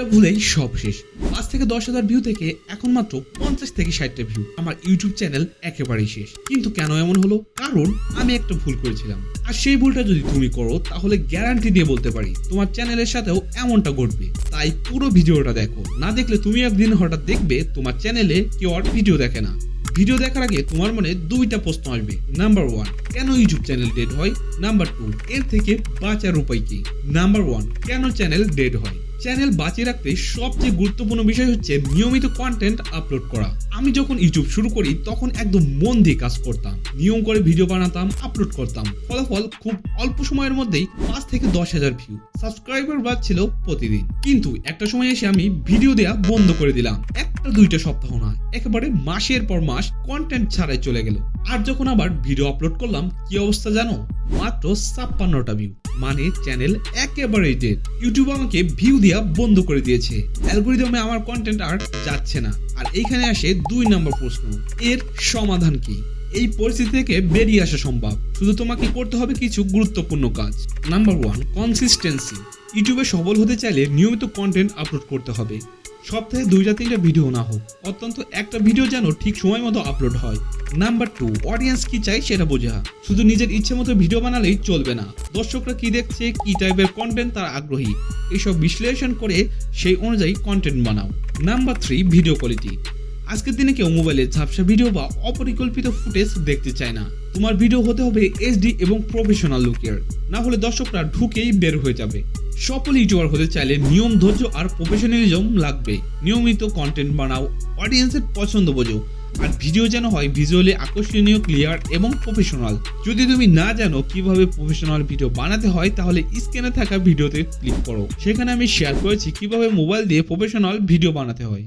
একটা ভুলেই সব শেষ। 5 থেকে 10,000 ভিউ থেকে এখন মাত্র 50 থেকে 60টা ভিউ। আমার ইউটিউব চ্যানেল একেবারেই শেষ। কিন্তু কেন এমন হলো? কারণ আমি একটা ভুল করেছিলাম। আর সেই ভুলটা যদি তুমি করো তাহলে গ্যারান্টি দিয়ে বলতে পারি তোমার চ্যানেলের সাথেও এমনটা ঘটবে। তাই পুরো ভিডিওটা দেখো, না দেখলে তুমি একদিন হঠাৎ দেখবে তোমার চ্যানেলে কেউ আর ভিডিও দেখে না। ভিডিও দেখার আগে তোমার মনে দুইটা প্রশ্ন আসবে। নাম্বার 1, কেন ইউটিউব চ্যানেল ডেড হয়? নাম্বার 2, এর থেকে বাঁচার উপায় কি? নাম্বার 1, কেন চ্যানেল ডেড হয়? চ্যানেল বাঁচিয়ে রাখতে সবচেয়ে গুরুত্বপূর্ণ বিষয় হচ্ছে নিয়মিত কন্টেন্ট আপলোড করা। আমি যখন ইউটিউব শুরু করি তখন একদম মন দিয়ে কাজ করতাম, নিয়ম করে ভিডিও বানাতাম, আপলোড করতাম। ফলাফল খুব অল্প সময়ের মধ্যেই 5 থেকে 10,000 ভিউ, সাবস্ক্রাইবার বাড়ছিল প্রতিদিন। কিন্তু একটা সময় এসে আমি ভিডিও দেয়া বন্ধ করে দিলাম। একটা দুইটা সপ্তাহ না, একেবারে মাসের পর মাস কন্টেন্ট ছাড়াই চলে গেল। আর যখন আবার ভিডিও আপলোড করলাম কি অবস্থা জানো? মাত্র 56টা ভিউ, মানে চ্যানেল একেবারেই ডেড। ইউটিউব আমাকে ভিউ দেয়া বন্ধ করে দিয়েছে, অ্যালগরিদমে আমার কন্টেন্ট আর যাচ্ছে না। আর এইখানে আসে 2 নম্বর প্রশ্ন, এর সমাধান কি? এই পরিস্থিতি থেকে বেরিয়ে আসা সম্ভব, শুধু তোমাকে করতে হবে কিছু গুরুত্বপূর্ণ কাজ। Number 1, consistency. ইউটিউবে সফল হতে চাইলে নিয়মিত কন্টেন্ট আপলোড করতে হবে। সপ্তাহে 2-3টা ভিডিও না হোক, অত্যন্ত একটা ভিডিও যেন ঠিক সময় মতো আপলোড হয়। নাম্বার 2, অডিয়েন্স কি চাই সেটা বোঝা। শুধু নিজের ইচ্ছে মতো ভিডিও বানালেই চলবে না। দর্শকরা কি দেখছে, কি টাইপের কন্টেন্ট তারা আগ্রহী, এসব বিশ্লেষণ করে সেই অনুযায়ী কন্টেন্ট বানাও। Number 3, video quality. আজকের দিনে কেউ মোবাইলে ঝাপসা ভিডিও বা অপরিকল্পিত ফুটেজ দেখতে চায় না। তোমার ভিডিও হতে হবে এইচডি এবং প্রফেশনাল লুকের, না হলে দর্শকরা ঢুকেই বের হয়ে যাবে। সফল ইউটিউবার হতে চাইলে নিয়ম, ধৈর্য আর প্রফেশনালিজম লাগবে। নিয়মিত কন্টেন্ট বানাও, অডিয়েন্সের পছন্দ বোঝো, আর ভিডিও যেন হয় ভিজুয়ালি আকর্ষণীয়, ক্লিয়ার এবং প্রফেশনাল। যদি তুমি না জানো কিভাবে প্রফেশনাল ভিডিও বানাতে হয় তাহলে স্ক্রিনে থাকা ভিডিওতে ক্লিক করো, সেখানে আমি শেয়ার করেছি কিভাবে মোবাইল দিয়ে প্রফেশনাল ভিডিও বানাতে হয়।